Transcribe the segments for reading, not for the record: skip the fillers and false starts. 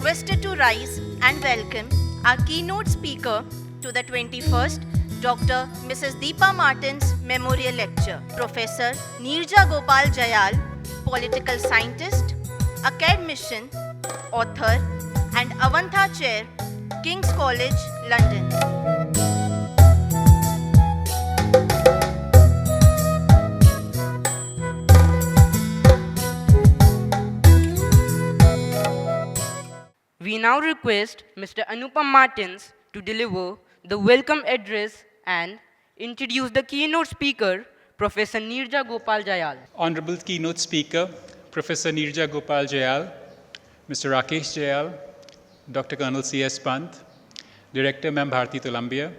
requested to rise and welcome our keynote speaker to the 21st Dr. Mrs. Deepa Martin's Memorial Lecture. Professor Neerja Gopal Jayal, political scientist, academician, author, and Avantha Chair, King's College, London. We now request Mr. Anupam Martins to deliver the welcome address and introduce the keynote speaker, Professor Neerja Gopal Jayal. Honorable keynote speaker, Professor Neerja Gopal Jayal, Mr. Rakesh Jayal, Dr. Colonel C.S. Pant, Director Ma'am Bharti Tolambia,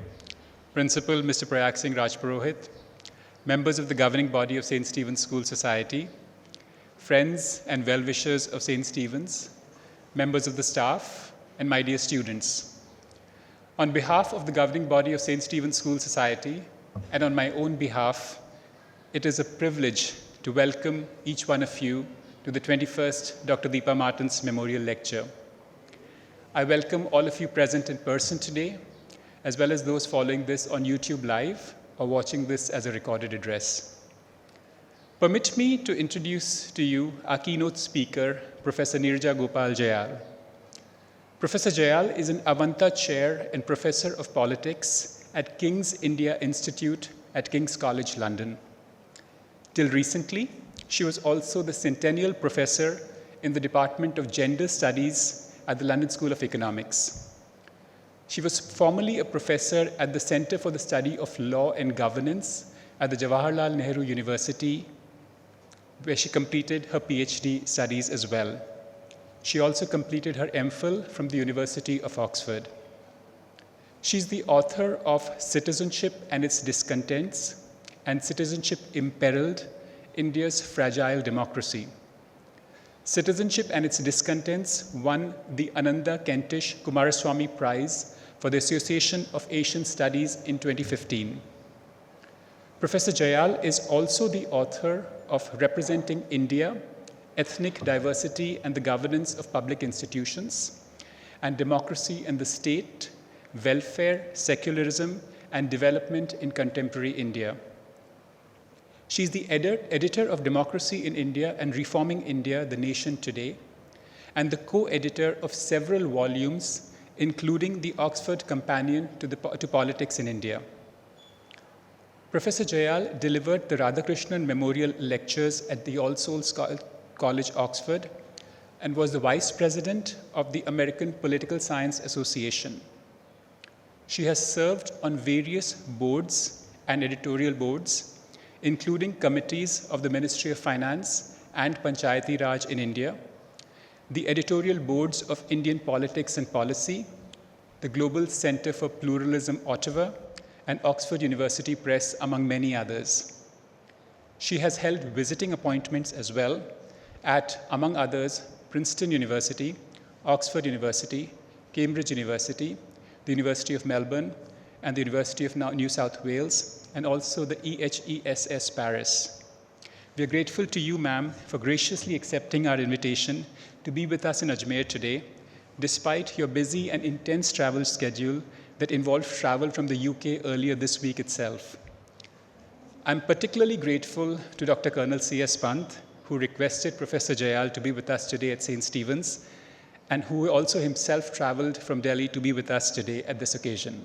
Principal Mr. Prayag Singh Rajpurohit, members of the governing body of St. Stephen's School Society, friends and well-wishers of St. Stephen's, members of the staff, and my dear students. On behalf of the governing body of St. Stephen's School Society, and on my own behalf, it is a privilege to welcome each one of you to the 21st Dr. Deepa Martin's Memorial Lecture. I welcome all of you present in person today, as well as those following this on YouTube Live or watching this as a recorded address. Permit me to introduce to you our keynote speaker, Professor Neerja Gopal Jayal. Professor Jayal is an Avantha Chair and Professor of Politics at King's India Institute at King's College, London. Till recently, she was also the Centennial Professor in the Department of Gender Studies at the London School of Economics. She was formerly a professor at the Center for the Study of Law and Governance at the Jawaharlal Nehru University, where she completed her PhD studies as well. She also completed her MPhil from the University of Oxford. She's the author of Citizenship and Its Discontents and Citizenship Imperiled, India's Fragile Democracy. Citizenship and Its Discontents won the Ananda Kentish Kumaraswamy Prize for the Association of Asian Studies in 2015. Professor Jayal is also the author of Representing India, Ethnic Diversity and the Governance of Public Institutions, and Democracy and the State, Welfare, Secularism, and Development in Contemporary India. She's the editor of Democracy in India and Reforming India, the Nation Today, and the co-editor of several volumes, including the Oxford Companion to Politics in India. Professor Jayal delivered the Radhakrishnan Memorial Lectures at the All Souls College, Oxford, and was the Vice President of the American Political Science Association. She has served on various boards and editorial boards, including committees of the Ministry of Finance and Panchayati Raj in India, the editorial boards of Indian Politics and Policy, the Global Center for Pluralism, Ottawa, and Oxford University Press, among many others. She has held visiting appointments as well at, among others, Princeton University, Oxford University, Cambridge University, the University of Melbourne, and the University of New South Wales, and also the EHESS Paris. We are grateful to you, ma'am, for graciously accepting our invitation to be with us in Ajmer today, despite your busy and intense travel schedule that involved travel from the UK earlier this week itself. I'm particularly grateful to Dr. Colonel C.S. Pant, who requested Professor Jayal to be with us today at St. Stephen's, and who also himself traveled from Delhi to be with us today at this occasion.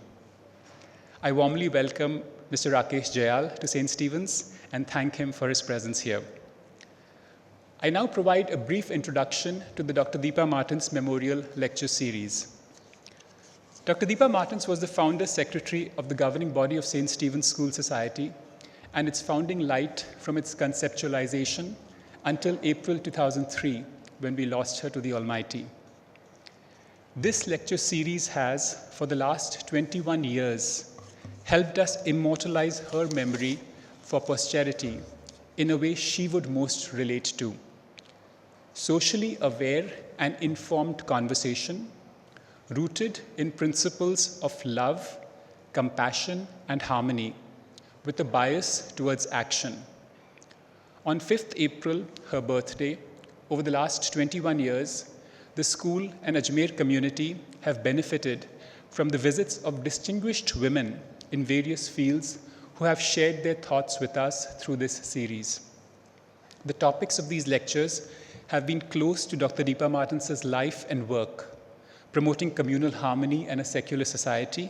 I warmly welcome Mr. Rakesh Jayal to St. Stephen's and thank him for his presence here. I now provide a brief introduction to the Dr. Deepa Martin's Memorial Lecture Series. Dr. Deepa Martins was the founder secretary of the governing body of St. Stephen's School Society and its founding light from its conceptualization until April 2003, when we lost her to the Almighty. This lecture series has, for the last 21 years, helped us immortalize her memory for posterity in a way she would most relate to. Socially aware and informed conversation, rooted in principles of love, compassion, and harmony, with a bias towards action. On 5th April, her birthday, over the last 21 years, the school and Ajmer community have benefited from the visits of distinguished women in various fields who have shared their thoughts with us through this series. The topics of these lectures have been close to Dr. Deepa Martins' life and work, promoting communal harmony and a secular society,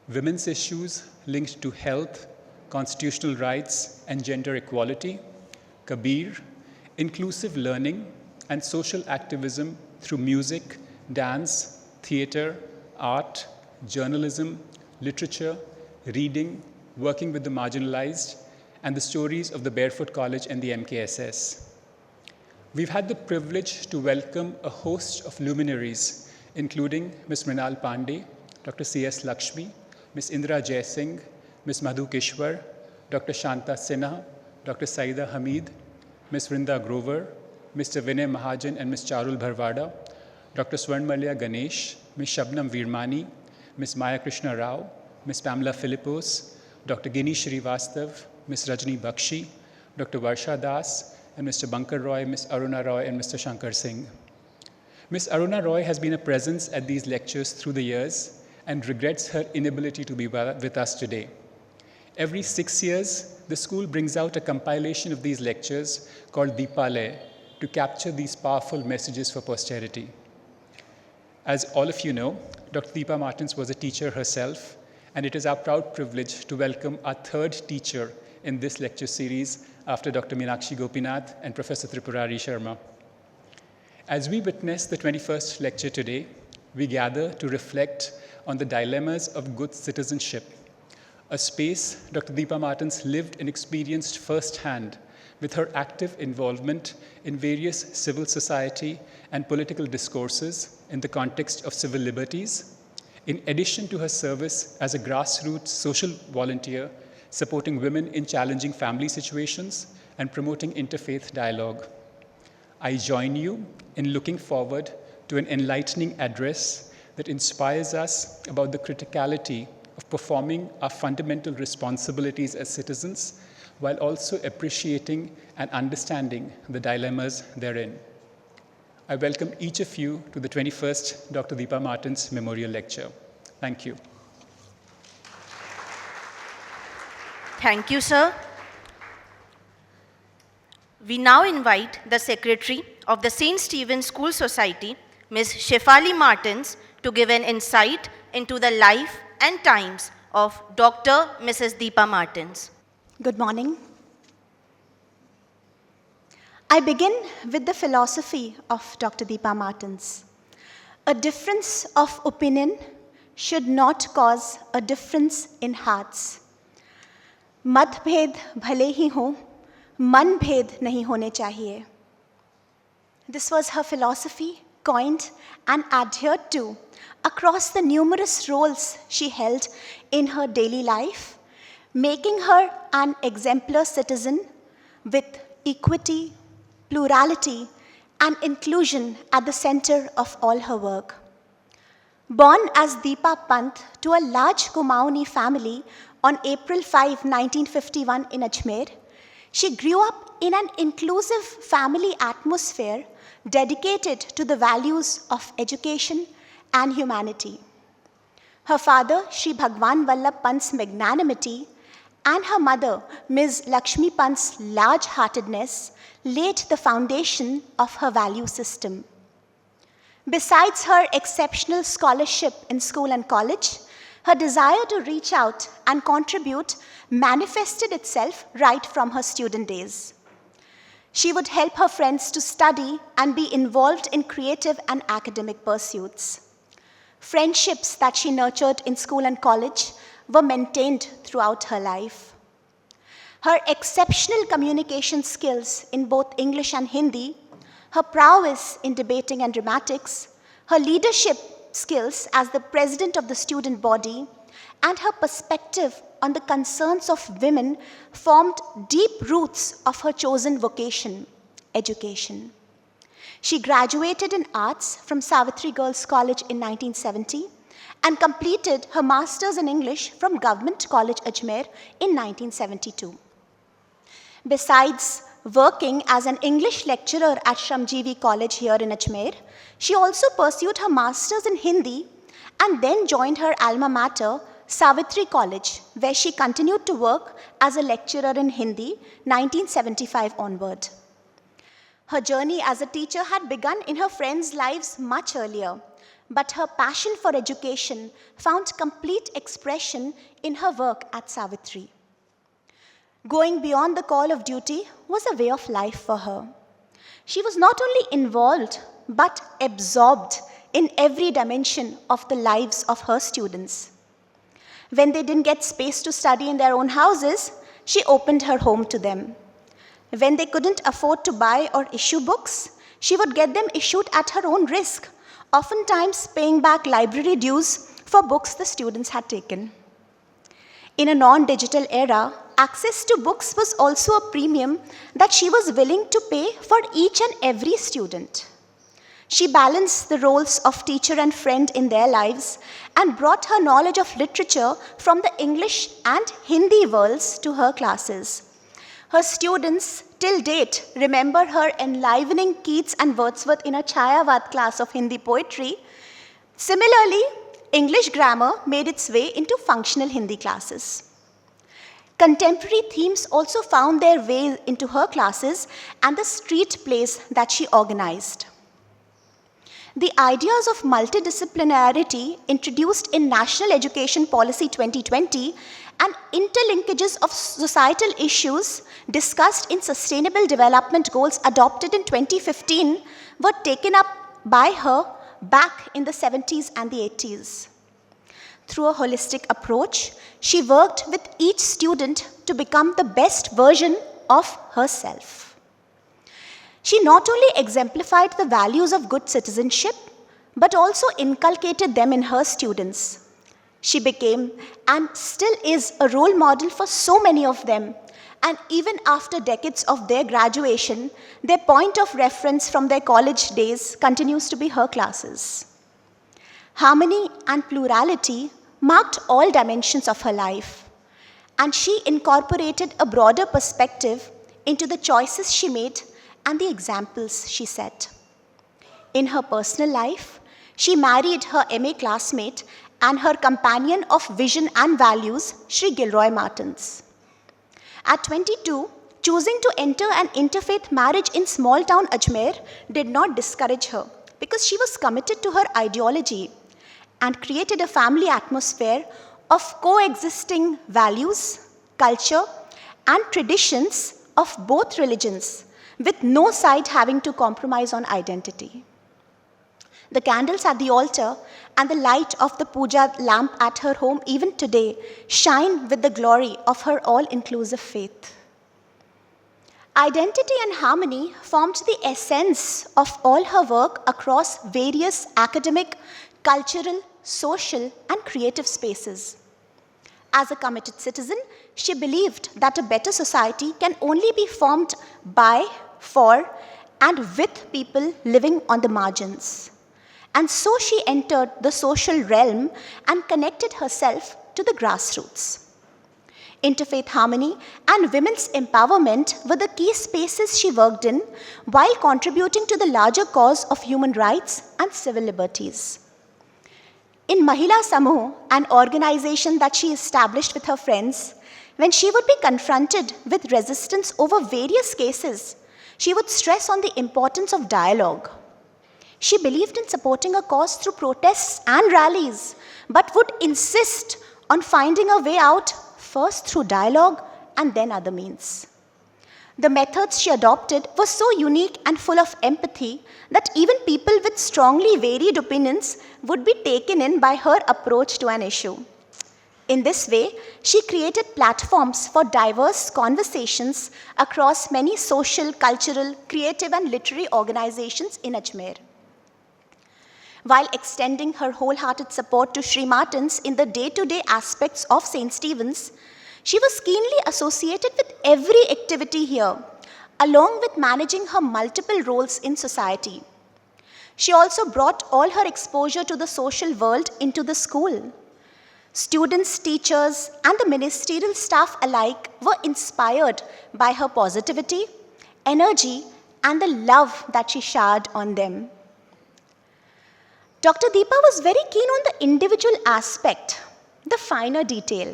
women's issues linked to health, constitutional rights, and gender equality, Kabir, inclusive learning, and social activism through music, dance, theater, art, journalism, literature, reading, working with the marginalized, and the stories of the Barefoot College and the MKSS. We've had the privilege to welcome a host of luminaries, including Ms. Mrinal Pandey, Dr. C.S. Lakshmi, Ms. Indra Jaisingh, Ms. Madhu Kishwar, Dr. Shanta Sinha, Dr. Saida Hamid, Ms. Vrinda Grover, Mr. Vinay Mahajan and Ms. Charul Bharwada, Dr. Swarnmalya Ganesh, Ms. Shabnam Veermani, Ms. Maya Krishna Rao, Ms. Pamela Philippos, Dr. Gini Srivastav, Ms. Rajni Bakshi, Dr. Varsha Das, and Mr. Bankar Roy, Ms. Aruna Roy, and Mr. Shankar Singh. Ms. Aruna Roy has been a presence at these lectures through the years and regrets her inability to be with us today. Every 6 years, the school brings out a compilation of these lectures called Deepale to capture these powerful messages for posterity. As all of you know, Dr. Deepa Martins was a teacher herself, and it is our proud privilege to welcome our third teacher in this lecture series after Dr. Meenakshi Gopinath and Professor Tripurari Sharma. As we witness the 21st lecture today, we gather to reflect on the dilemmas of good citizenship, a space Dr. Deepa Martins lived and experienced firsthand with her active involvement in various civil society and political discourses in the context of civil liberties, in addition to her service as a grassroots social volunteer supporting women in challenging family situations and promoting interfaith dialogue. I join you in looking forward to an enlightening address that inspires us about the criticality of performing our fundamental responsibilities as citizens while also appreciating and understanding the dilemmas therein. I welcome each of you to the 21st Dr. Deepa Martins Memorial Lecture. Thank you. Thank you, sir. We now invite the Secretary of the St. Stephen's School Society, Ms. Shefali Martins, to give an insight into the life and times of Dr. Mrs. Deepa Martins. Good morning. I begin with the philosophy of Dr. Deepa Martins. A difference of opinion should not cause a difference in hearts. मतभेद भले ही हो, मन भेद नहीं होने चाहिए. This was her philosophy, coined and adhered to across the numerous roles she held in her daily life, making her an exemplar citizen with equity, plurality, and inclusion at the center of all her work. Born as Deepa Pant to a large Kumaoni family on April 5, 1951 in Ajmer, she grew up in an inclusive family atmosphere dedicated to the values of education and humanity. Her father, Sri Bhagwan Vallabh Pant's magnanimity, and her mother, Ms. Lakshmi Pant's large-heartedness, laid the foundation of her value system. Besides her exceptional scholarship in school and college, her desire to reach out and contribute manifested itself right from her student days. She would help her friends to study and be involved in creative and academic pursuits. Friendships that she nurtured in school and college were maintained throughout her life. Her exceptional communication skills in both English and Hindi, her prowess in debating and dramatics, her leadership skills as the president of the student body, and her perspective on the concerns of women formed deep roots of her chosen vocation, education. She graduated in arts from Savitri Girls College in 1970 and completed her master's in English from Government College Ajmer in 1972. Besides working as an English lecturer at Shramjeevi College here in Ajmer, she also pursued her master's in Hindi and then joined her alma mater, Savitri College, where she continued to work as a lecturer in Hindi 1975 onward. Her journey as a teacher had begun in her friends' lives much earlier, but her passion for education found complete expression in her work at Savitri. Going beyond the call of duty was a way of life for her. She was not only involved, but absorbed in every dimension of the lives of her students. When they didn't get space to study in their own houses, she opened her home to them. When they couldn't afford to buy or issue books, she would get them issued at her own risk, oftentimes paying back library dues for books the students had taken. In a non-digital era, access to books was also a premium that she was willing to pay for each and every student. She balanced the roles of teacher and friend in their lives and brought her knowledge of literature from the English and Hindi worlds to her classes. Her students, till date, remember her enlivening Keats and Wordsworth in a Chayavad class of Hindi poetry. Similarly, English grammar made its way into functional Hindi classes. Contemporary themes also found their way into her classes and the street plays that she organized. The ideas of multidisciplinarity introduced in National Education Policy 2020 and interlinkages of societal issues discussed in Sustainable Development Goals adopted in 2015 were taken up by her back in the 70s and the 80s. Through a holistic approach, she worked with each student to become the best version of herself. She not only exemplified the values of good citizenship, but also inculcated them in her students. She became and still is a role model for so many of them, and even after decades of their graduation, their point of reference from their college days continues to be her classes. Harmony and plurality marked all dimensions of her life, and she incorporated a broader perspective into the choices she made and the examples she set. In her personal life, she married her MA classmate and her companion of vision and values, Sri Gilroy Martins. At 22, choosing to enter an interfaith marriage in small town Ajmer did not discourage her because she was committed to her ideology and created a family atmosphere of coexisting values, culture, and traditions of both religions, with no side having to compromise on identity. The candles at the altar and the light of the puja lamp at her home even today shine with the glory of her all-inclusive faith. Identity and harmony formed the essence of all her work across various academic, cultural, social, and creative spaces. As a committed citizen, she believed that a better society can only be formed by, for, and with people living on the margins. And so she entered the social realm and connected herself to the grassroots. Interfaith harmony and women's empowerment were the key spaces she worked in while contributing to the larger cause of human rights and civil liberties. In Mahila Samuh, an organization that she established with her friends, when she would be confronted with resistance over various cases, she would stress on the importance of dialogue. She believed in supporting a cause through protests and rallies, but would insist on finding a way out first through dialogue and then other means. The methods she adopted were so unique and full of empathy that even people with strongly varied opinions would be taken in by her approach to an issue. In this way, she created platforms for diverse conversations across many social, cultural, creative, and literary organizations in Ajmer. While extending her wholehearted support to Sri Martins in the day-to-day aspects of St. Stephen's, she was keenly associated with every activity here, along with managing her multiple roles in society. She also brought all her exposure to the social world into the school. Students, teachers, and the ministerial staff alike were inspired by her positivity, energy, and the love that she showered on them. Dr. Deepa was very keen on the individual aspect, the finer detail,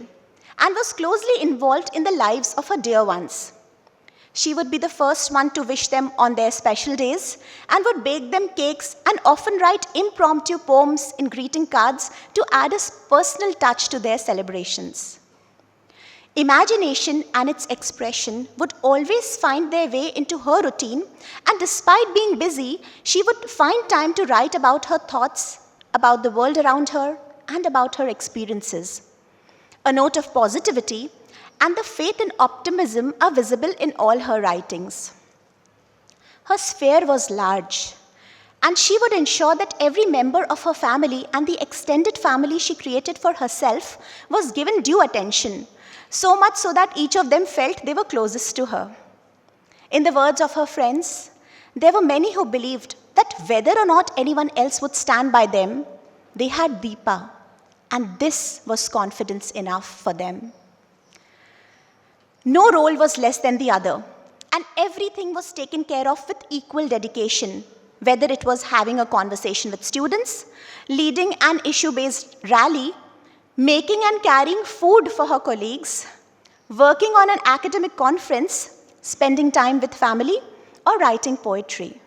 and was closely involved in the lives of her dear ones. She would be the first one to wish them on their special days and would bake them cakes and often write impromptu poems in greeting cards to add a personal touch to their celebrations. Imagination and its expression would always find their way into her routine, and despite being busy, she would find time to write about her thoughts, about the world around her, and about her experiences. A note of positivity and the faith and optimism are visible in all her writings. Her sphere was large, and she would ensure that every member of her family and the extended family she created for herself was given due attention, so much so that each of them felt they were closest to her. In the words of her friends, there were many who believed that whether or not anyone else would stand by them, they had Deepa, and this was confidence enough for them. No role was less than the other, and everything was taken care of with equal dedication, whether it was having a conversation with students, leading an issue-based rally, making and carrying food for her colleagues, working on an academic conference, spending time with family, or writing poetry.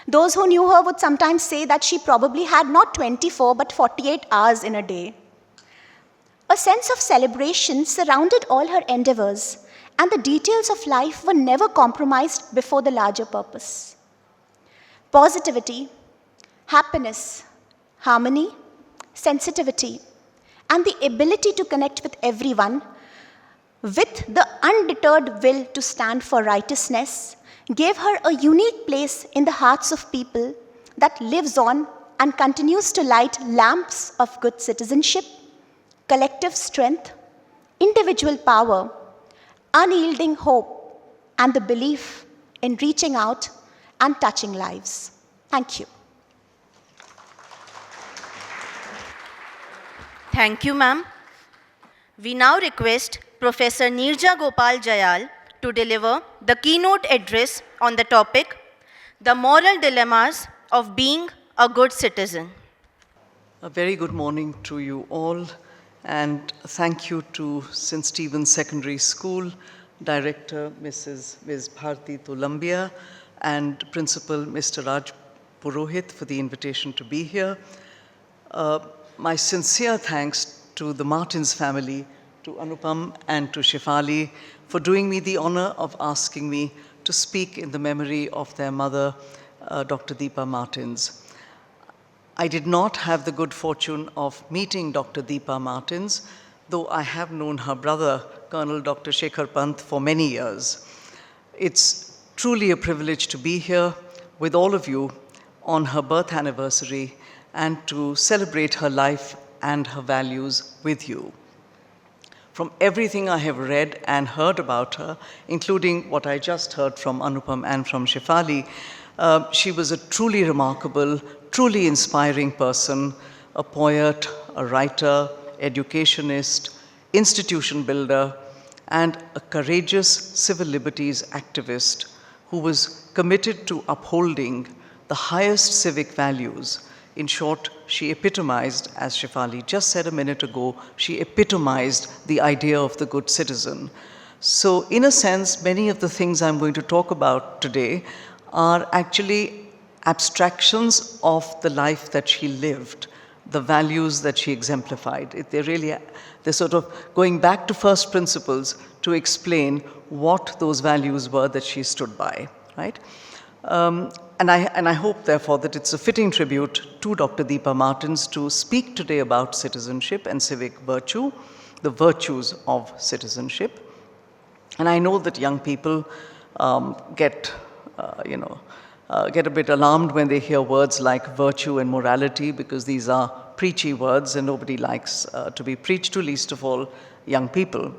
Those who knew her would sometimes say that she probably had not 24 but 48 hours in a day. A sense of celebration surrounded all her endeavors, and the details of life were never compromised before the larger purpose. Positivity, happiness, harmony, sensitivity, and the ability to connect with everyone with the undeterred will to stand for righteousness gave her a unique place in the hearts of people that lives on and continues to light lamps of good citizenship, collective strength, individual power, unyielding hope, and the belief in reaching out and touching lives. Thank you. Thank you, ma'am. We now request Professor Neerja Gopal Jayal to deliver the keynote address on the topic, The Moral Dilemmas of Being a Good Citizen. A very good morning to you all, and thank you to St. Stephen's Secondary School Director Ms. Bharti Tolambia and Principal Mr. Raj Purohit for the invitation to be here. My sincere thanks to the Martins family, to Anupam and to Shefali for doing me the honor of asking me to speak in the memory of their mother, Dr. Deepa Martins. I did not have the good fortune of meeting Dr. Deepa Martins, though I have known her brother, Colonel Dr. Shekhar Pant, for many years. It's truly a privilege to be here with all of you on her birth anniversary and to celebrate her life and her values with you. From everything I have read and heard about her, including what I just heard from Anupam and from Shefali, she was a truly remarkable, truly inspiring person, a poet, a writer, educationist, institution builder, and a courageous civil liberties activist who was committed to upholding the highest civic values. In short, she epitomized, as Shefali just said a minute ago, she epitomized the idea of the good citizen. So in a sense, many of the things I'm going to talk about today are actually abstractions of the life that she lived, the values that she exemplified. They're sort of going back to first principles to explain what those values were that she stood by, right? And I hope, therefore, that it's a fitting tribute to Dr. Deepa Martins to speak today about citizenship and civic virtue, the virtues of citizenship. And I know that young people get a bit alarmed when they hear words like virtue and morality, because these are preachy words and nobody likes to be preached to, least of all young people.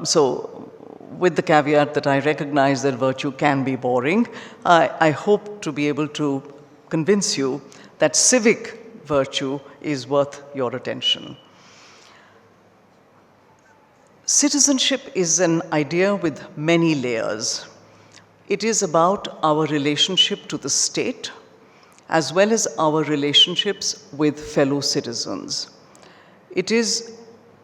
So with the caveat that I recognize that virtue can be boring, I hope to be able to convince you that civic virtue is worth your attention. Citizenship is an idea with many layers. It is about our relationship to the state, as well as our relationships with fellow citizens. It is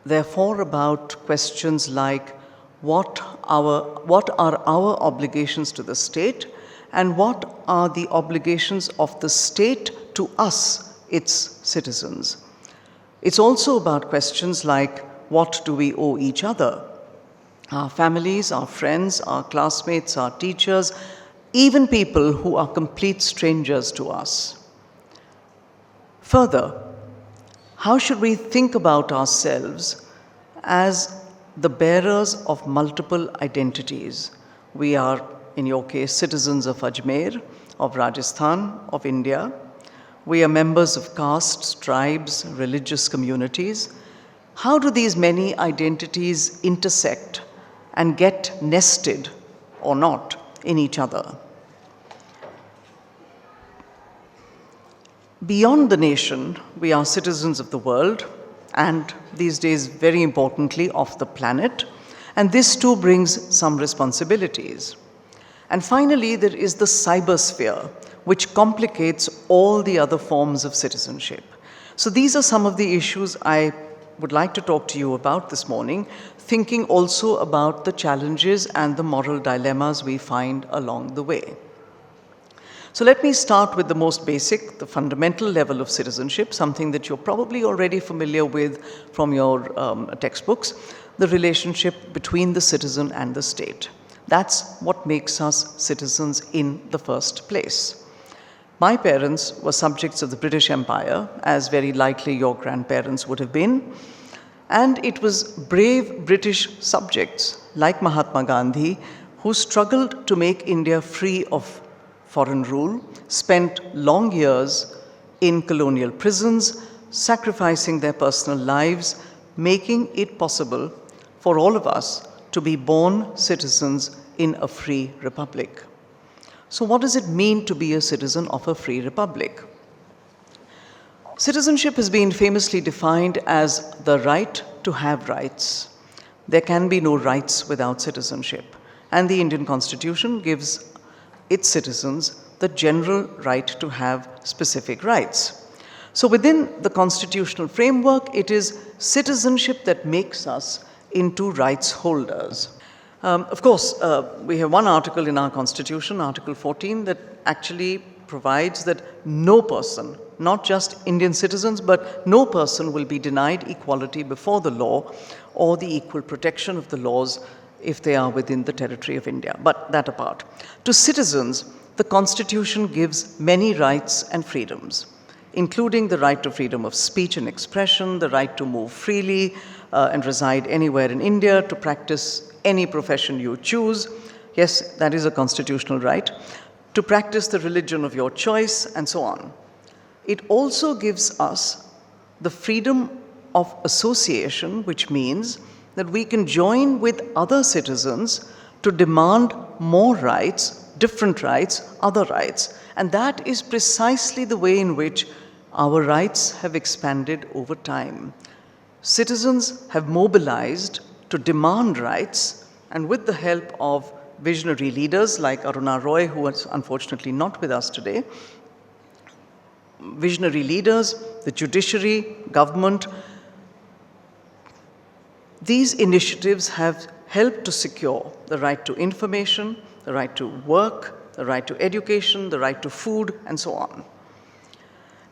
therefore about questions like what are our obligations to the state, and what are the obligations of the state to us, its citizens. It's also about questions like what do we owe each other? Our families, our friends, our classmates, our teachers, even people who are complete strangers to us. Further, how should we think about ourselves as the bearers of multiple identities? We are, in your case, citizens of Ajmer, of Rajasthan, of India. We are members of castes, tribes, religious communities. How do these many identities intersect and get nested or not in each other? Beyond the nation, we are citizens of the world, and these days, very importantly, of the planet, and this too brings some responsibilities. And finally, there is the cybersphere, which complicates all the other forms of citizenship. So these are some of the issues I would like to talk to you about this morning, thinking also about the challenges and the moral dilemmas we find along the way. So let me start with the most basic, the fundamental level of citizenship, something that you're probably already familiar with from your textbooks, the relationship between the citizen and the state. That's what makes us citizens in the first place. My parents were subjects of the British Empire, as very likely your grandparents would have been. And it was brave British subjects like Mahatma Gandhi who struggled to make India free of foreign rule, spent long years in colonial prisons, sacrificing their personal lives, making it possible for all of us to be born citizens in a free republic. So what does it mean to be a citizen of a free republic? Citizenship has been famously defined as the right to have rights. There can be no rights without citizenship, and the Indian Constitution gives its citizens the general right to have specific rights. So within the constitutional framework, it is citizenship that makes us into rights holders. Of course, we have one article in our Constitution, Article 14, that actually provides that no person, not just Indian citizens, but no person will be denied equality before the law or the equal protection of the laws if they are within the territory of India. But that apart. To citizens, the Constitution gives many rights and freedoms, including the right to freedom of speech and expression, the right to move freely and reside anywhere in India, to practice any profession you choose. Yes, that is a constitutional right. To practice the religion of your choice, and so on. It also gives us the freedom of association, which means that we can join with other citizens to demand more rights, different rights, other rights. And that is precisely the way in which our rights have expanded over time. Citizens have mobilized to demand rights, and with the help of visionary leaders like Aruna Roy, who is unfortunately not with us today, visionary leaders, the judiciary, government, these initiatives have helped to secure the right to information, the right to work, the right to education, the right to food, and so on.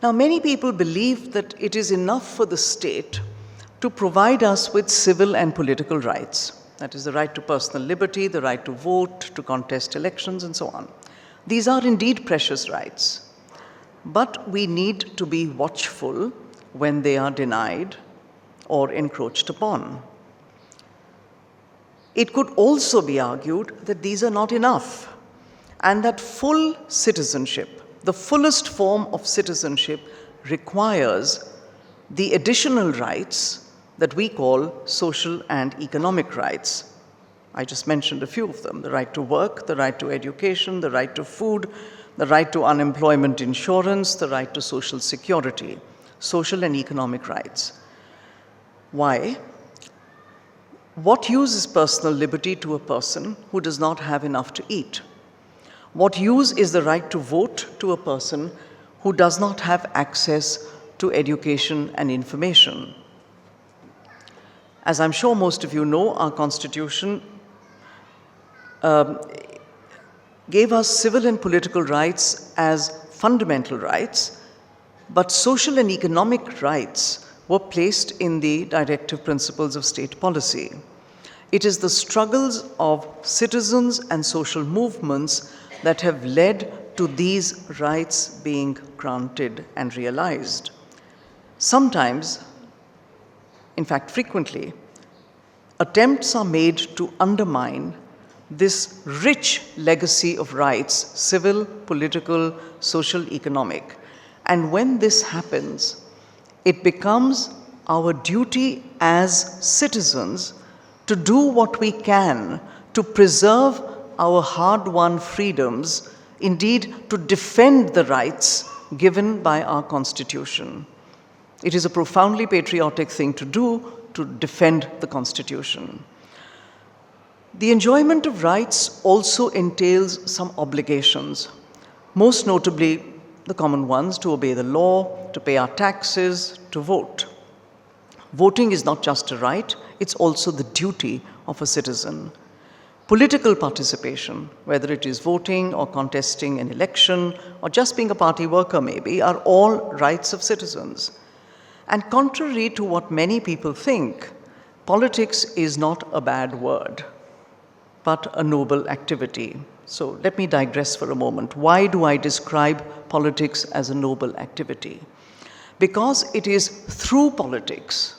Now, many people believe that it is enough for the state to provide us with civil and political rights. That is the right to personal liberty, the right to vote, to contest elections, and so on. These are indeed precious rights, but we need to be watchful when they are denied or encroached upon. It could also be argued that these are not enough, and that full citizenship, the fullest form of citizenship, requires the additional rights that we call social and economic rights. I just mentioned a few of them: the right to work, the right to education, the right to food, the right to unemployment insurance, the right to social security, social and economic rights. Why? What use is personal liberty to a person who does not have enough to eat? What use is the right to vote to a person who does not have access to education and information? As I'm sure most of you know, our Constitution gave us civil and political rights as fundamental rights, but social and economic rights were placed in the directive principles of state policy. It is the struggles of citizens and social movements that have led to these rights being granted and realized. Sometimes, in fact frequently, attempts are made to undermine this rich legacy of rights, civil, political, social, economic. And when this happens, it becomes our duty as citizens to do what we can to preserve our hard-won freedoms, indeed to defend the rights given by our Constitution. It is a profoundly patriotic thing to do, to defend the Constitution. The enjoyment of rights also entails some obligations, most notably the common ones: to obey the law, to pay our taxes, to vote. Voting is not just a right, it's also the duty of a citizen. Political participation, whether it is voting or contesting an election or just being a party worker maybe, are all rights of citizens. And contrary to what many people think, politics is not a bad word, but a noble activity. So let me digress for a moment. Why do I describe politics as a noble activity? Because it is through politics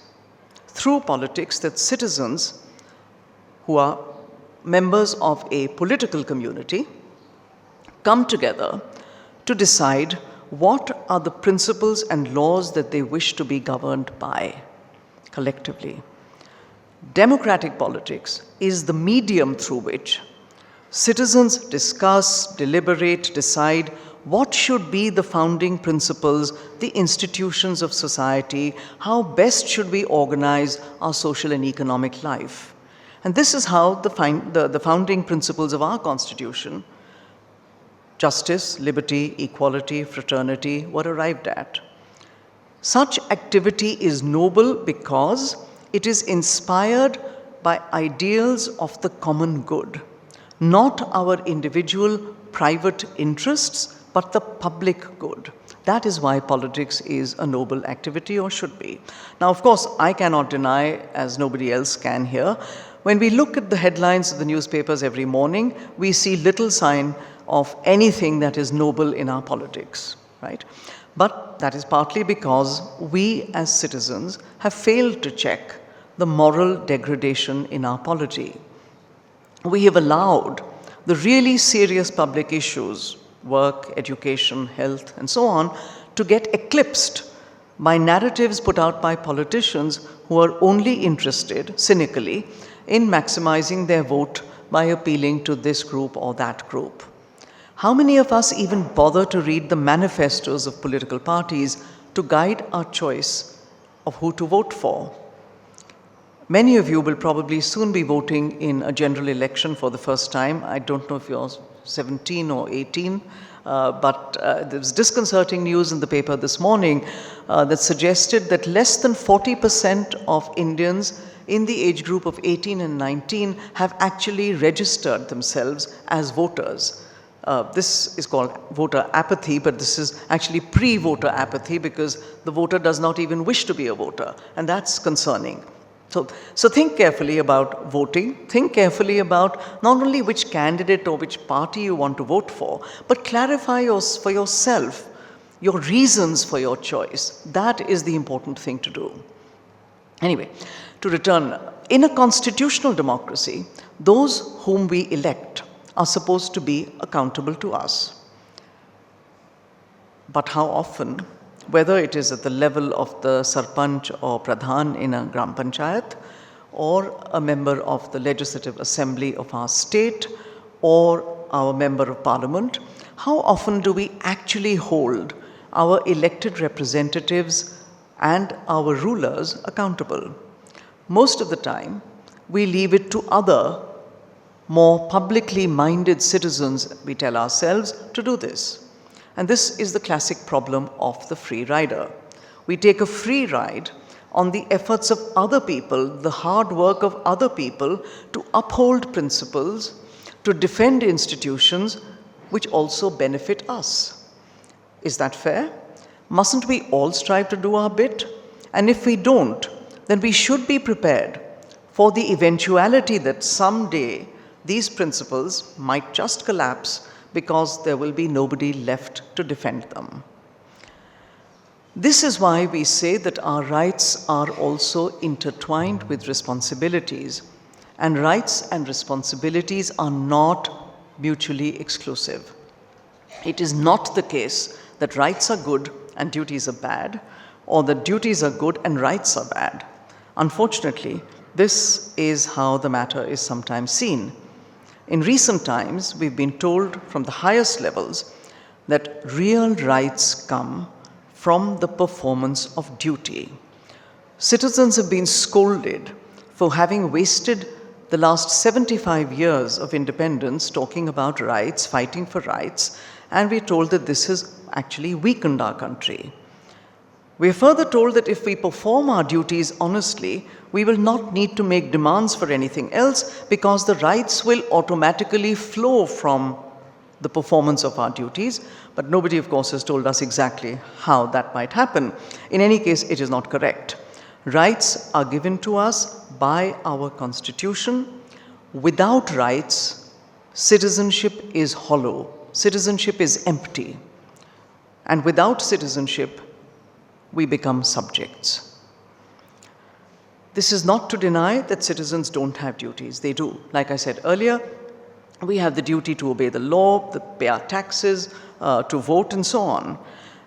that citizens who are members of a political community come together to decide what are the principles and laws that they wish to be governed by collectively. Democratic politics is the medium through which citizens discuss, deliberate, decide what should be the founding principles, the institutions of society, how best should we organize our social and economic life. And this is how the founding principles of our Constitution, justice, liberty, equality, fraternity, were arrived at. Such activity is noble because it is inspired by ideals of the common good, not our individual private interests, but the public good. That is why politics is a noble activity, or should be. Now, of course, I cannot deny, as nobody else can here, when we look at the headlines of the newspapers every morning, we see little sign of anything that is noble in our politics, right? But that is partly because we as citizens have failed to check the moral degradation in our polity. We have allowed the really serious public issues, work, education, health, and so on, to get eclipsed by narratives put out by politicians who are only interested, cynically, in maximizing their vote by appealing to this group or that group. How many of us even bother to read the manifestos of political parties to guide our choice of who to vote for? Many of you will probably soon be voting in a general election for the first time. I don't know if you're 17 or 18, but there was disconcerting news in the paper this morning that suggested that less than 40% of Indians in the age group of 18 and 19 have actually registered themselves as voters. This is called voter apathy, but this is actually pre-voter apathy because the voter does not even wish to be a voter, and that's concerning. So think carefully about voting. Think carefully about not only which candidate or which party you want to vote for, but clarify for yourself your reasons for your choice. That is the important thing to do. Anyway, to return, in a constitutional democracy, those whom we elect are supposed to be accountable to us. But how often, whether it is at the level of the sarpanch or pradhan in a gram panchayat, or a member of the legislative assembly of our state, or our member of parliament, how often do we actually hold our elected representatives and our rulers accountable? Most of the time, we leave it to other more publicly minded citizens, we tell ourselves, to do this. And this is the classic problem of the free rider. We take a free ride on the efforts of other people, the hard work of other people to uphold principles, to defend institutions which also benefit us. Is that fair? Mustn't we all strive to do our bit? And if we don't, then we should be prepared for the eventuality that someday these principles might just collapse because there will be nobody left to defend them. This is why we say that our rights are also intertwined with responsibilities, and rights and responsibilities are not mutually exclusive. It is not the case that rights are good and duties are bad, or that duties are good and rights are bad. Unfortunately, this is how the matter is sometimes seen. In recent times, we've been told from the highest levels that real rights come from the performance of duty. Citizens have been scolded for having wasted the last 75 years of independence talking about rights, fighting for rights, and we're told that this has actually weakened our country. We are further told that if we perform our duties honestly, we will not need to make demands for anything else because the rights will automatically flow from the performance of our duties. But nobody, of course, has told us exactly how that might happen. In any case, it is not correct. Rights are given to us by our Constitution. Without rights, citizenship is hollow. Citizenship is empty. And without citizenship, we become subjects. This is not to deny that citizens don't have duties. They do. Like I said earlier, we have the duty to obey the law, to pay our taxes, to vote, and so on.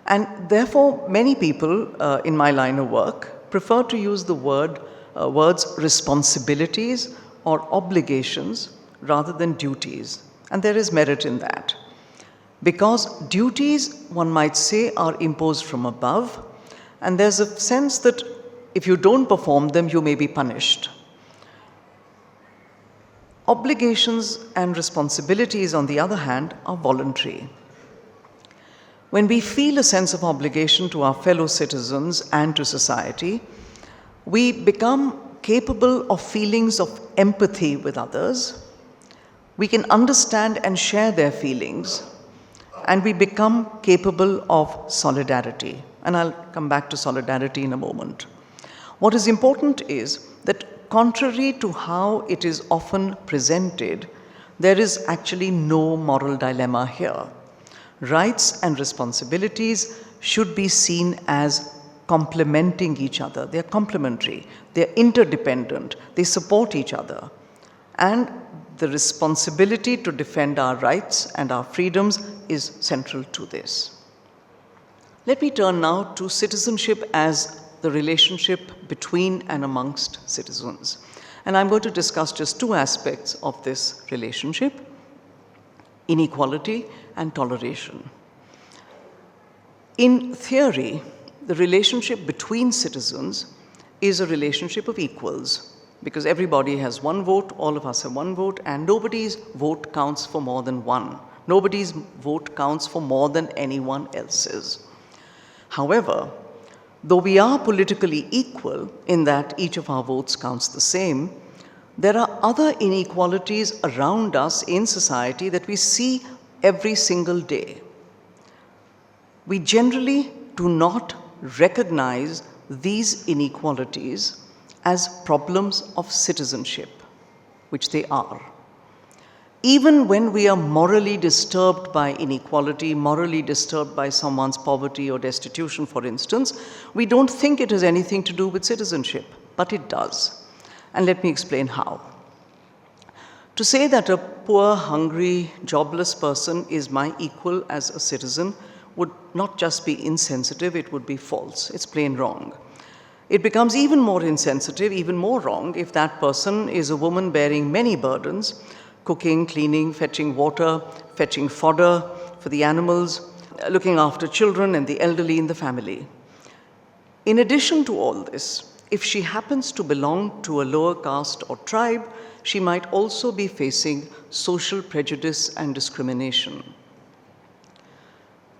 And therefore, many people in my line of work prefer to use the words responsibilities or obligations rather than duties. And there is merit in that. Because duties, one might say, are imposed from above, and there's a sense that if you don't perform them, you may be punished. Obligations and responsibilities, on the other hand, are voluntary. When we feel a sense of obligation to our fellow citizens and to society, we become capable of feelings of empathy with others. We can understand and share their feelings, and we become capable of solidarity. And I'll come back to solidarity in a moment. What is important is that contrary to how it is often presented, there is actually no moral dilemma here. Rights and responsibilities should be seen as complementing each other. They're complementary, they're interdependent, they support each other. And the responsibility to defend our rights and our freedoms is central to this. Let me turn now to citizenship as the relationship between and amongst citizens. And I'm going to discuss just two aspects of this relationship: inequality and toleration. In theory, the relationship between citizens is a relationship of equals, because everybody has one vote, all of us have one vote, and nobody's vote counts for more than one. Nobody's vote counts for more than anyone else's. However, though we are politically equal in that each of our votes counts the same, there are other inequalities around us in society that we see every single day. We generally do not recognize these inequalities as problems of citizenship, which they are. Even when we are morally disturbed by inequality, morally disturbed by someone's poverty or destitution, for instance, we don't think it has anything to do with citizenship, but it does. And let me explain how. To say that a poor, hungry, jobless person is my equal as a citizen would not just be insensitive, it would be false. It's plain wrong. It becomes even more insensitive, even more wrong, if that person is a woman bearing many burdens: cooking, cleaning, fetching water, fetching fodder for the animals, looking after children and the elderly in the family. In addition to all this, If she happens to belong to a lower caste or tribe, she might also be facing social prejudice and discrimination.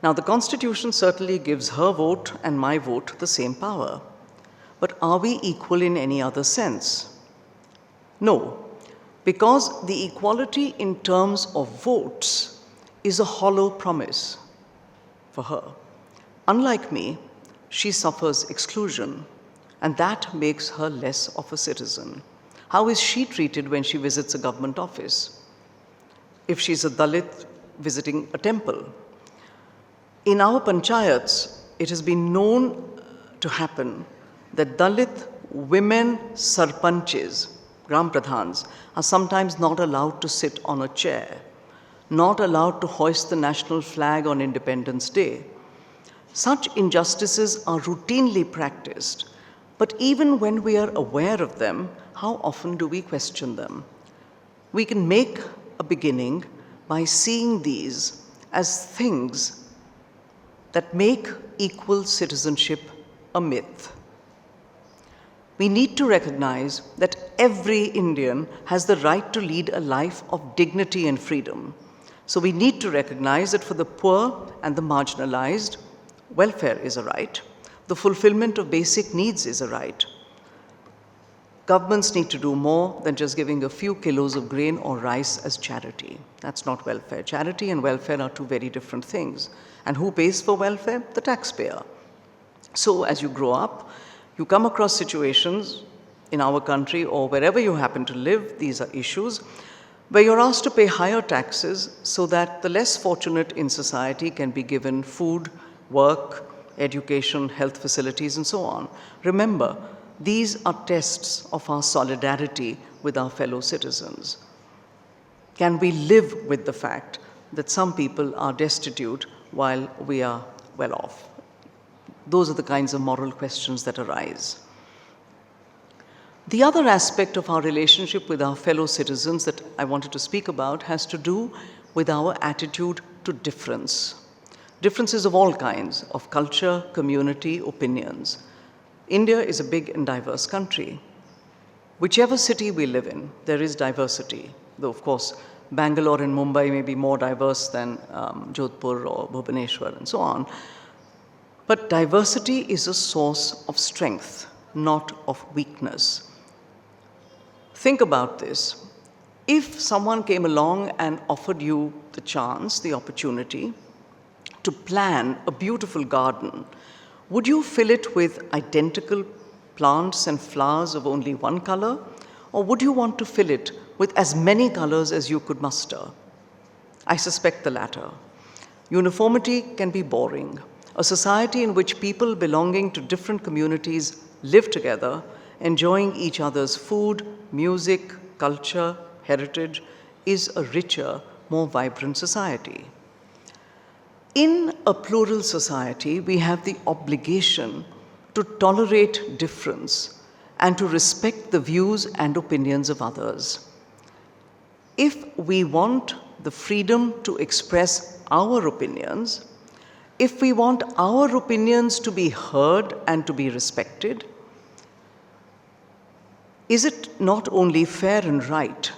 Now, the Constitution certainly gives her vote and my vote the same power. But are we equal in any other sense? No, because the equality in terms of votes is a hollow promise for her. Unlike me, she suffers exclusion, and that makes her less of a citizen. How is she treated when she visits a government office? If she's a Dalit visiting a temple? In our panchayats, it has been known to happen that Dalit women sarpanches, gram pradhans, are sometimes not allowed to sit on a chair, not allowed to hoist the national flag on Independence Day. Such injustices are routinely practiced, but even when we are aware of them, how often do we question them? We can make a beginning by seeing these as things that make equal citizenship a myth. We need to recognize that every Indian has the right to lead a life of dignity and freedom. So we need to recognize that for the poor and the marginalized, welfare is a right. The fulfillment of basic needs is a right. Governments need to do more than just giving a few kilos of grain or rice as charity. That's not welfare. Charity and welfare are two very different things. And who pays for welfare? The taxpayer. So as you grow up, you come across situations in our country or wherever you happen to live, these are issues, where you're asked to pay higher taxes so that the less fortunate in society can be given food, work, education, health facilities, and so on. Remember, these are tests of our solidarity with our fellow citizens. Can we live with the fact that some people are destitute while we are well off? Those are the kinds of moral questions that arise. The other aspect of our relationship with our fellow citizens that I wanted to speak about has to do with our attitude to difference. Differences of all kinds, of culture, community, opinions. India is a big and diverse country. Whichever city we live in, there is diversity. Though, of course, Bangalore and Mumbai may be more diverse than Jodhpur or Bhubaneswar and so on. But diversity is a source of strength, not of weakness. Think about this. If someone came along and offered you the chance, the opportunity, to plan a beautiful garden, would you fill it with identical plants and flowers of only one color? Or would you want to fill it with as many colors as you could muster? I suspect the latter. Uniformity can be boring. A society in which people belonging to different communities live together, enjoying each other's food, music, culture, heritage, is a richer, more vibrant society. In a plural society, we have the obligation to tolerate difference and to respect the views and opinions of others. If we want the freedom to express our opinions, if we want our opinions to be heard and to be respected, is it not only fair and right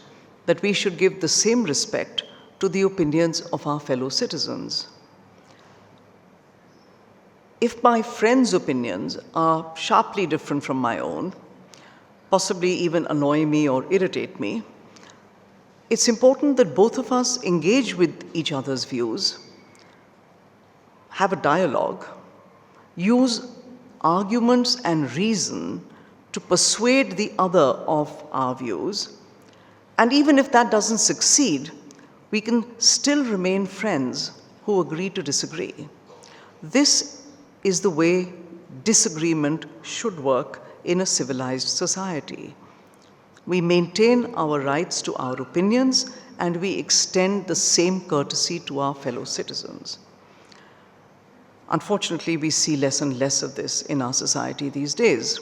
that we should give the same respect to the opinions of our fellow citizens? If my friends' opinions are sharply different from my own, possibly even annoy me or irritate me, it's important that both of us engage with each other's views, have a dialogue, use arguments and reason to persuade the other of our views, and even if that doesn't succeed, we can still remain friends who agree to disagree. This is the way disagreement should work in a civilized society. We maintain our rights to our opinions and we extend the same courtesy to our fellow citizens. Unfortunately, we see less and less of this in our society these days.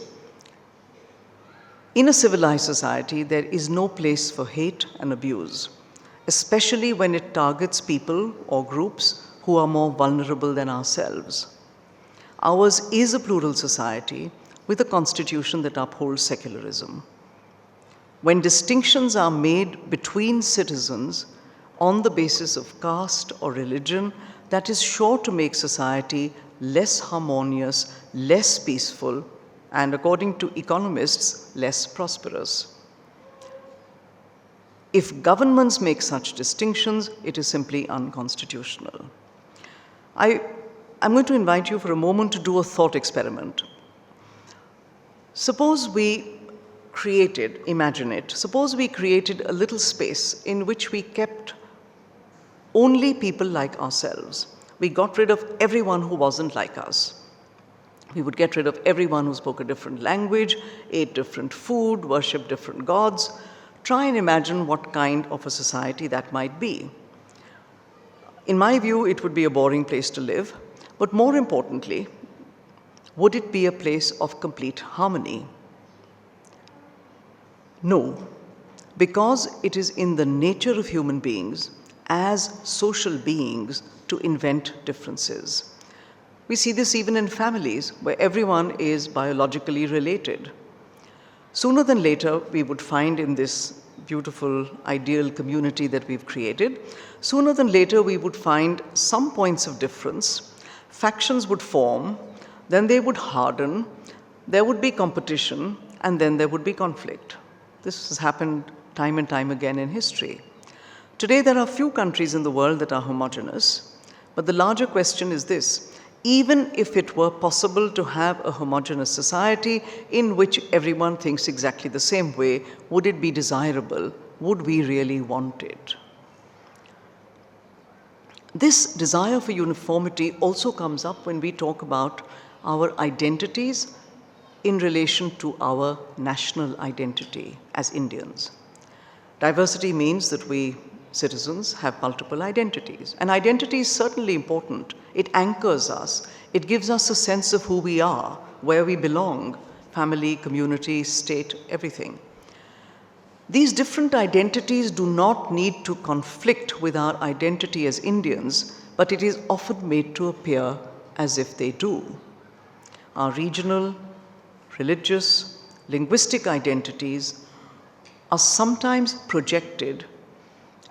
In a civilized society, there is no place for hate and abuse, especially when it targets people or groups who are more vulnerable than ourselves. Ours is a plural society with a constitution that upholds secularism. When distinctions are made between citizens on the basis of caste or religion, that is sure to make society less harmonious, less peaceful, and according to economists, less prosperous. If governments make such distinctions, it is simply unconstitutional. I'm going to invite you for a moment to do a thought experiment. Suppose we created, imagine it, suppose we created a little space in which we kept only people like ourselves. We got rid of everyone who wasn't like us. We would get rid of everyone who spoke a different language, ate different food, worshipped different gods. Try and imagine what kind of a society that might be. In my view, it would be a boring place to live, but more importantly, would it be a place of complete harmony? No, because it is in the nature of human beings as social beings to invent differences. We see this even in families where everyone is biologically related. Sooner than later, we would find in this beautiful, ideal community that we've created, sooner than later we would find some points of difference, factions would form, then they would harden, there would be competition, and then there would be conflict. This has happened time and time again in history. Today, there are few countries in the world that are homogeneous, but the larger question is this: even if it were possible to have a homogeneous society in which everyone thinks exactly the same way, would it be desirable? Would we really want it? This desire for uniformity also comes up when we talk about our identities in relation to our national identity as Indians. Diversity means that we citizens have multiple identities. And identity is certainly important. It anchors us. It gives us a sense of who we are, where we belong, family, community, state, everything. These different identities do not need to conflict with our identity as Indians, but it is often made to appear as if they do. Our regional, religious, linguistic identities are sometimes projected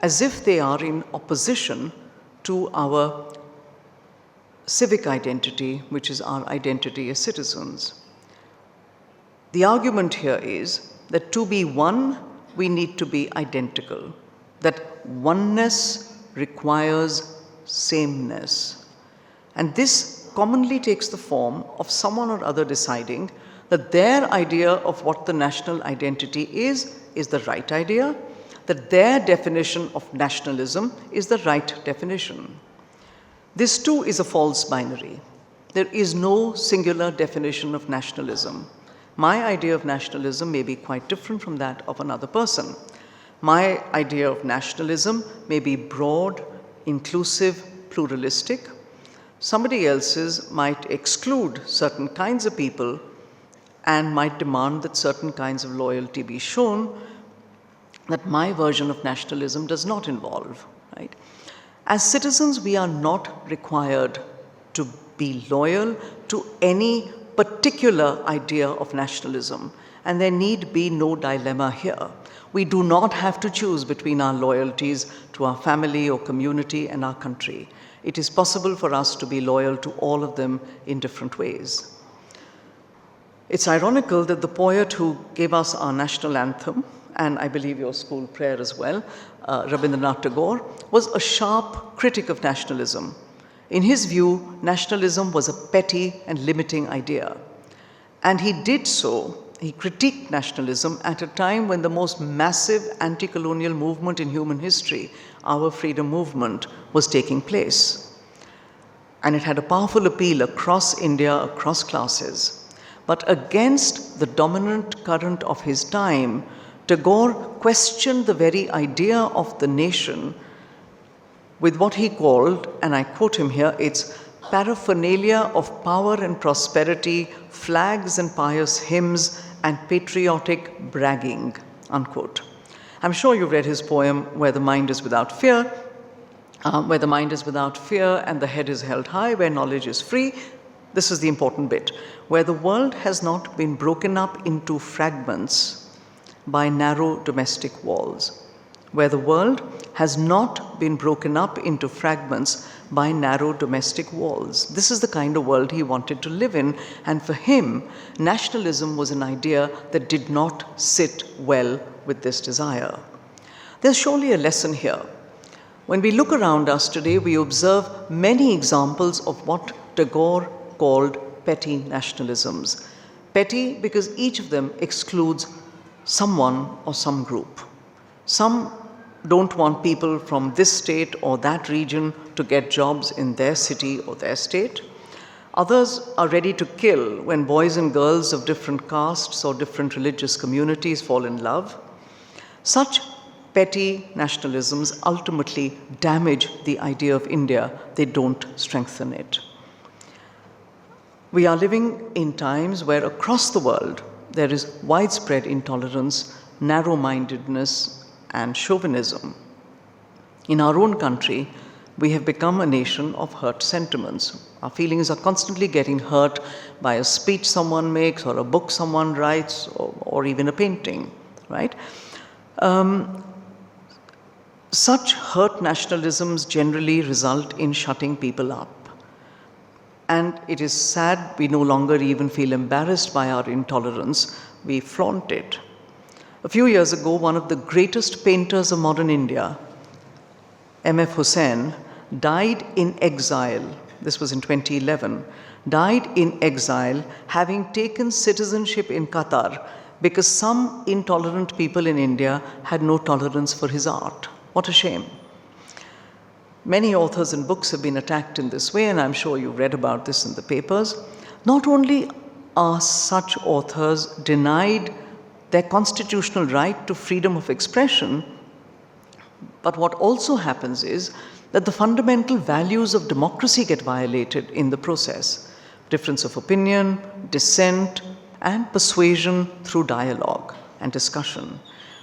as if they are in opposition to our civic identity, which is our identity as citizens. The argument here is that to be one, we need to be identical, that oneness requires sameness. And this commonly takes the form of someone or other deciding that their idea of what the national identity is the right idea, that their definition of nationalism is the right definition. This too is a false binary. There is no singular definition of nationalism. My idea of nationalism may be quite different from that of another person. My idea of nationalism may be broad, inclusive, pluralistic. Somebody else's might exclude certain kinds of people and might demand that certain kinds of loyalty be shown that my version of nationalism does not involve, right? As citizens, we are not required to be loyal to any particular idea of nationalism, and there need be no dilemma here. We do not have to choose between our loyalties to our family or community and our country. It is possible for us to be loyal to all of them in different ways. It's ironical that the poet who gave us our national anthem, and I believe your school prayer as well, Rabindranath Tagore, was a sharp critic of nationalism. In his view, nationalism was a petty and limiting idea. And he did so, he critiqued nationalism at a time when the most massive anti-colonial movement in human history, our freedom movement, was taking place. And it had a powerful appeal across India, across classes. But against the dominant current of his time, Tagore questioned the very idea of the nation with what he called, and I quote him here, it's paraphernalia of power and prosperity, flags and pious hymns, and patriotic bragging, unquote. I'm sure you've read his poem, Where the Mind is Without Fear, where the mind is without fear and the head is held high, where knowledge is free. this is the important bit, where the world has not been broken up into fragments by narrow domestic walls, where the world has not been broken up into fragments by narrow domestic walls. This is the kind of world he wanted to live in, and for him, nationalism was an idea that did not sit well with this desire. There's surely a lesson here. When we look around us today, we observe many examples of what Tagore called petty nationalisms. Petty because each of them excludes someone or some group. Some don't want people from this state or that region to get jobs in their city or their state. Others are ready to kill when boys and girls of different castes or different religious communities fall in love. Such petty nationalisms ultimately damage the idea of India. They don't strengthen it. We are living in times where across the world there is widespread intolerance, narrow-mindedness, and chauvinism. In our own country, we have become a nation of hurt sentiments. Our feelings are constantly getting hurt by a speech someone makes, or a book someone writes, or even a painting, right? Such hurt nationalisms generally result in shutting people up. And it is sad we no longer even feel embarrassed by our intolerance. We flaunt it. A few years ago, one of the greatest painters of modern India, M.F. Hussain, died in exile. This was in 2011. Died in exile, having taken citizenship in Qatar because some intolerant people in India had no tolerance for his art. What a shame. Many authors and books have been attacked in this way, and I'm sure you've read about this in the papers. Not only are such authors denied their constitutional right to freedom of expression, but what also happens is that the fundamental values of democracy get violated in the process. Difference of opinion, dissent, and persuasion through dialogue and discussion.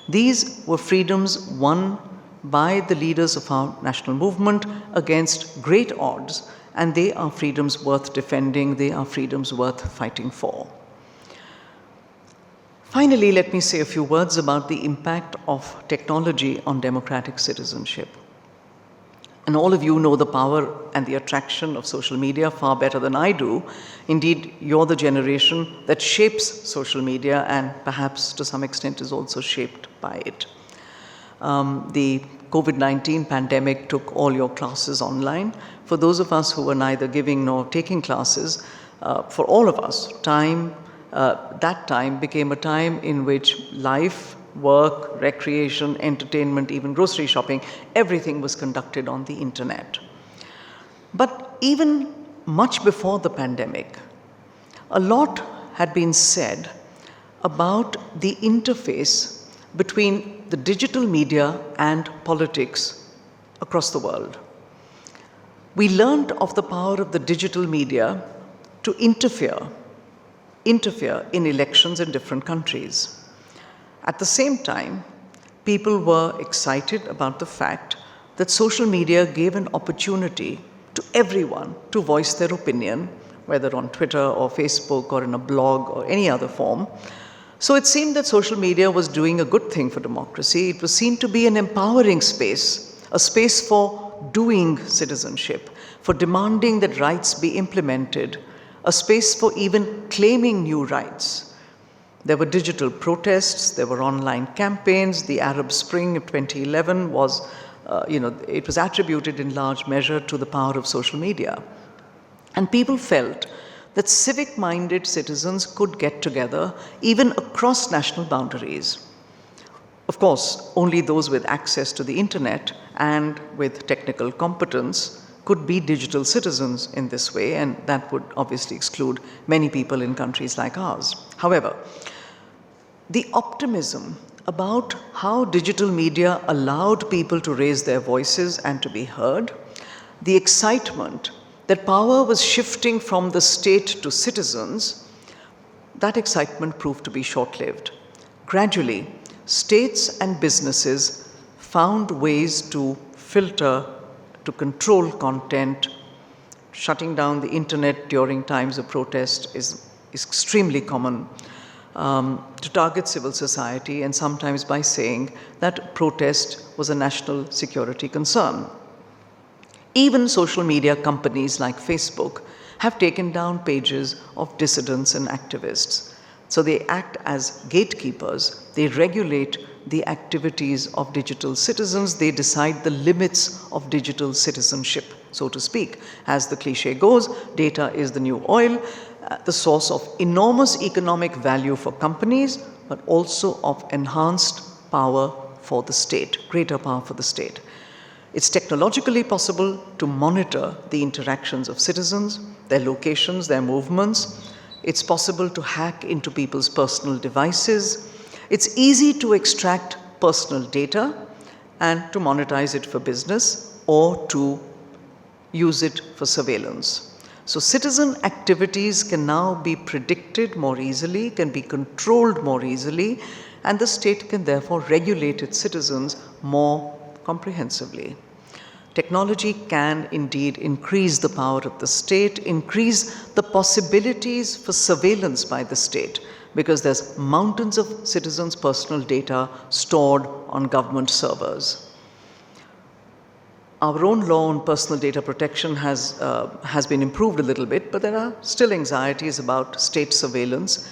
These were freedoms won by the leaders of our national movement against great odds, and they are freedoms worth defending, they are freedoms worth fighting for. Finally, let me say a few words about the impact of technology on democratic citizenship. And all of you know the power and the attraction of social media far better than I do. Indeed, you're the generation that shapes social media and perhaps to some extent is also shaped by it. The COVID-19 pandemic took all your classes online. For those of us who were neither giving nor taking classes, for all of us, that time became a time in which life, work, recreation, entertainment, even grocery shopping, everything was conducted on the internet. But even much before the pandemic, a lot had been said about the interface between the digital media and politics across the world. We learned of the power of the digital media to interfere in elections in different countries. At the same time, people were excited about the fact that social media gave an opportunity to everyone to voice their opinion, whether on Twitter or Facebook or in a blog or any other form. So it seemed that social media was doing a good thing for democracy. It was seen to be an empowering space, a space for doing citizenship, for demanding that rights be implemented, a space for even claiming new rights. There were digital protests, there were online campaigns. The Arab Spring of 2011 was, it was attributed in large measure to the power of social media. And people felt that civic-minded citizens could get together even across national boundaries. Of course, only those with access to the internet and with technical competence could be digital citizens in this way, and that would obviously exclude many people in countries like ours. However, the optimism about how digital media allowed people to raise their voices and to be heard, the excitement that power was shifting from the state to citizens, that excitement proved to be short-lived. Gradually, states and businesses found ways to filter, to control content, shutting down the internet during times of protest is extremely common. To target civil society, and sometimes by saying that protest was a national security concern. Even social media companies like Facebook have taken down pages of dissidents and activists. So they act as gatekeepers. They regulate the activities of digital citizens. They decide the limits of digital citizenship, so to speak. As the cliche goes, data is the new oil, the source of enormous economic value for companies, but also of enhanced power for the state, greater power for the state. It's technologically possible to monitor the interactions of citizens, their locations, their movements. It's possible to hack into people's personal devices. It's easy to extract personal data and to monetize it for business or to use it for surveillance. So citizen activities can now be predicted more easily, can be controlled more easily, and the state can therefore regulate its citizens more comprehensively. Technology can indeed increase the power of the state, increase the possibilities for surveillance by the state, because there's mountains of citizens' personal data stored on government servers. Our own law on personal data protection has been improved a little bit, but there are still anxieties about state surveillance,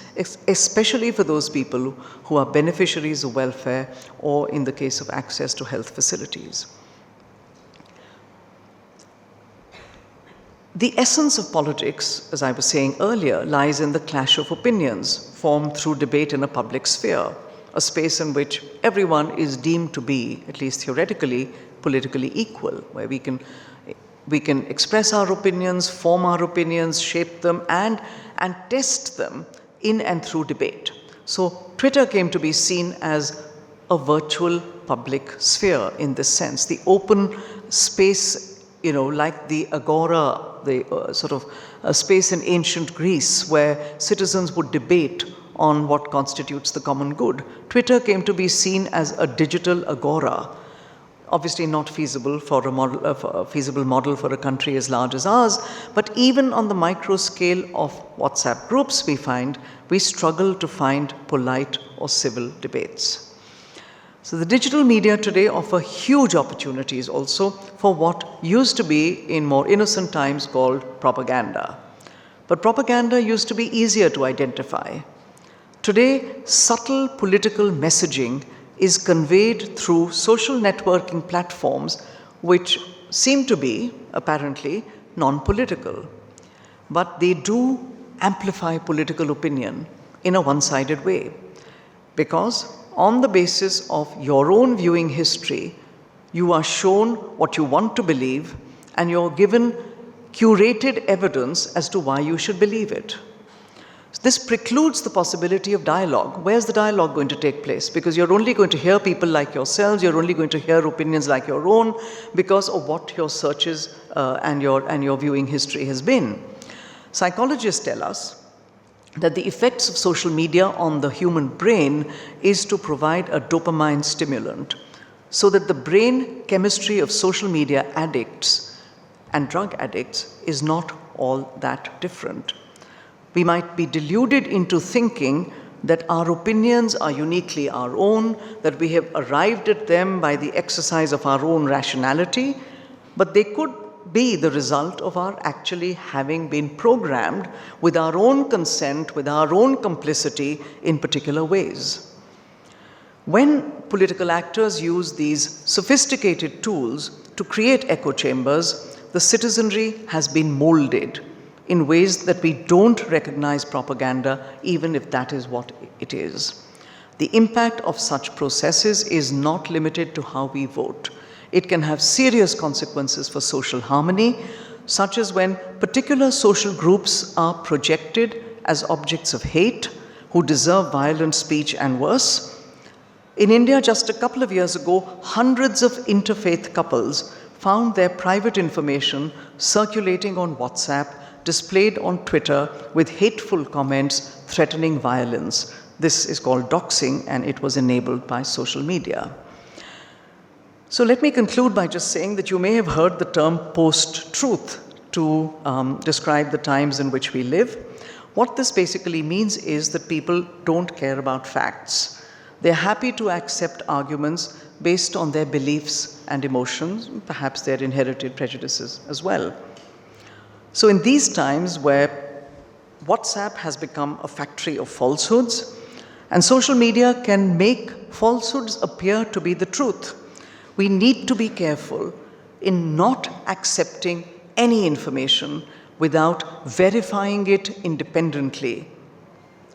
especially for those people who are beneficiaries of welfare or in the case of access to health facilities. The essence of politics, as I was saying earlier, lies in the clash of opinions formed through debate in a public sphere, a space in which everyone is deemed to be, at least theoretically, politically equal, where we can express our opinions, form our opinions, shape them, and test them in and through debate. So Twitter came to be seen as a virtual public sphere in this sense, the open space, like the agora, the sort of a space in ancient Greece where citizens would debate on what constitutes the common good. Twitter came to be seen as a digital agora. Obviously not feasible for a feasible model for a country as large as ours, but even on the micro scale of WhatsApp groups, we struggle to find polite or civil debates. So the digital media today offer huge opportunities also for what used to be in more innocent times called propaganda. But propaganda used to be easier to identify. Today, subtle political messaging is conveyed through social networking platforms which seem to be, apparently, non-political. But they do amplify political opinion in a one-sided way. Because on the basis of your own viewing history, you are shown what you want to believe and you're given curated evidence as to why you should believe it. This precludes the possibility of dialogue. Where's the dialogue going to take place? Because you're only going to hear people like yourselves, you're only going to hear opinions like your own because of what your searches and your viewing history has been. Psychologists tell us that the effects of social media on the human brain is to provide a dopamine stimulant, so that the brain chemistry of social media addicts and drug addicts is not all that different. We might be deluded into thinking that our opinions are uniquely our own, that we have arrived at them by the exercise of our own rationality, but they could be the result of our actually having been programmed with our own consent, with our own complicity in particular ways. When political actors use these sophisticated tools to create echo chambers, the citizenry has been molded in ways that we don't recognize propaganda, even if that is what it is. The impact of such processes is not limited to how we vote. It can have serious consequences for social harmony, such as when particular social groups are projected as objects of hate, who deserve violent speech and worse. In India, just a couple of years ago, hundreds of interfaith couples found their private information circulating on WhatsApp, displayed on Twitter with hateful comments threatening violence. This is called doxing, and it was enabled by social media. So let me conclude by just saying that you may have heard the term post-truth to describe the times in which we live. What this basically means is that people don't care about facts. They're happy to accept arguments based on their beliefs and emotions, perhaps their inherited prejudices as well. So in these times where WhatsApp has become a factory of falsehoods, and social media can make falsehoods appear to be the truth, we need to be careful in not accepting any information without verifying it independently,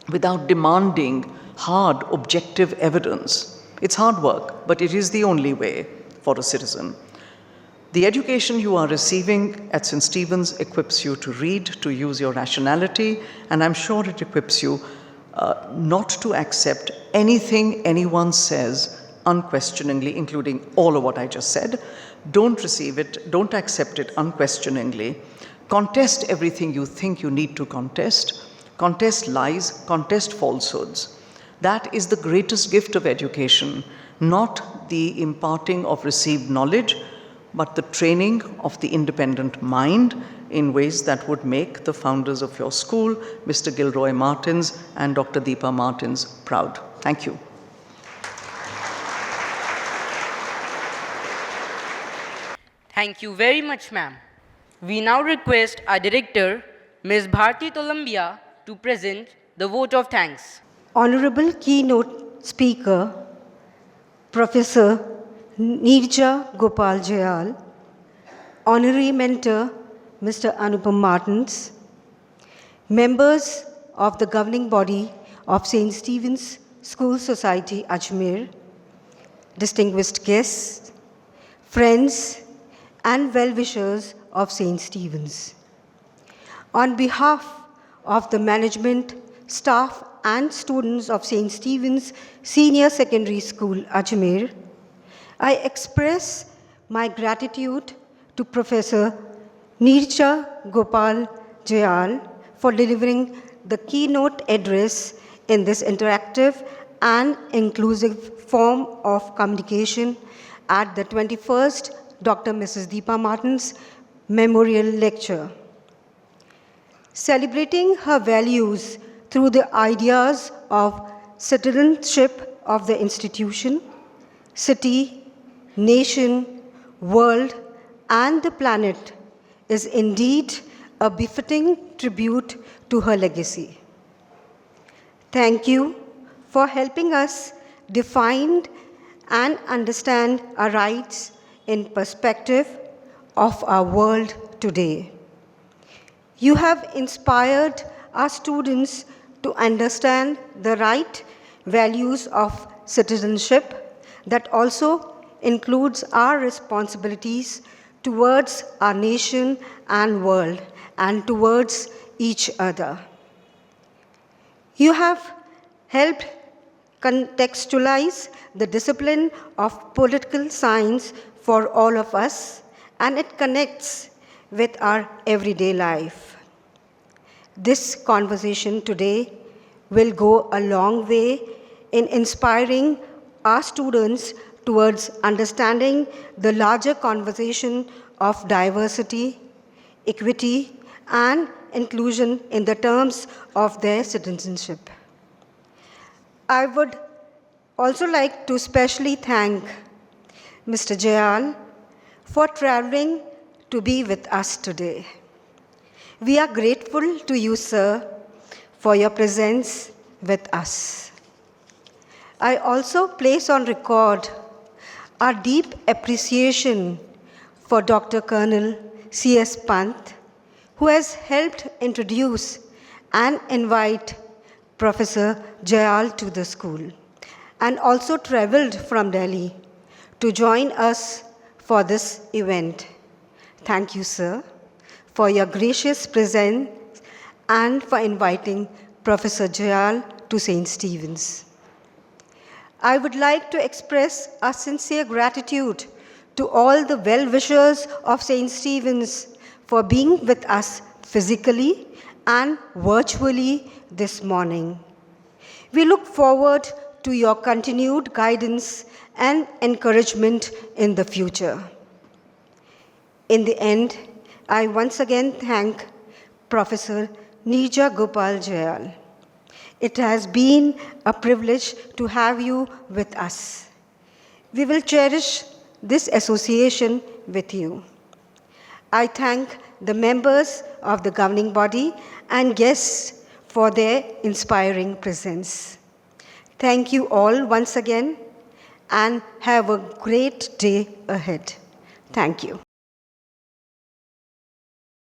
without demanding hard, objective evidence. It's hard work, but it is the only way for a citizen. The education you are receiving at St. Stephen's equips you to read, to use your rationality, and I'm sure it equips you not to accept anything anyone says unquestioningly, including all of what I just said. Don't receive it, don't accept it unquestioningly. Contest everything you think you need to contest. Contest lies, contest falsehoods. That is the greatest gift of education, not the imparting of received knowledge, but the training of the independent mind in ways that would make the founders of your school, Mr. Gilroy Martins and Dr. Deepa Martins, proud. Thank you. Thank you very much, ma'am. We now request our director, Ms. Bharti Tolambia, to present the vote of thanks. Honorable keynote speaker, Professor Neerja Gopal Jayal, honorary mentor, Mr. Anupam Martins, members of the governing body of St. Stephen's School Society, Ajmer, distinguished guests, friends, and well-wishers of St. Stephen's. On behalf of the management, staff, and students of St. Stephen's Senior Secondary School, Ajmer, I express my gratitude to Professor Neerja Gopal Jayal for delivering the keynote address in this interactive and inclusive form of communication at the 21st Dr. Mrs. Deepa Martins Memorial Lecture. Celebrating her values through the ideas of citizenship of the institution, city, nation, world, and the planet is indeed a befitting tribute to her legacy. Thank you for helping us define and understand our rights in perspective of our world today. You have inspired our students to understand the right values of citizenship that also includes our responsibilities towards our nation and world and towards each other. You have helped contextualize the discipline of political science for all of us, and it connects with our everyday life. This conversation today will go a long way in inspiring our students towards understanding the larger conversation of diversity, equity, and inclusion in the terms of their citizenship. I would also like to specially thank Mr. Jayal for traveling to be with us today. We are grateful to you, sir, for your presence with us. I also place on record our deep appreciation for Dr. Colonel C.S. Pant, who has helped introduce and invite Professor Jayal to the school, and also traveled from Delhi to join us for this event. Thank you, sir, for your gracious presence and for inviting Professor Jayal to St. Stephen's. I would like to express our sincere gratitude to all the well-wishers of St. Stephen's for being with us physically and virtually this morning. We look forward to your continued guidance and encouragement in the future. In the end, I once again thank Professor Neerja Gopal Jayal. It has been a privilege to have you with us. We will cherish this association with you. I thank the members of the governing body and guests for their inspiring presence. Thank you all once again and have a great day ahead. Thank you.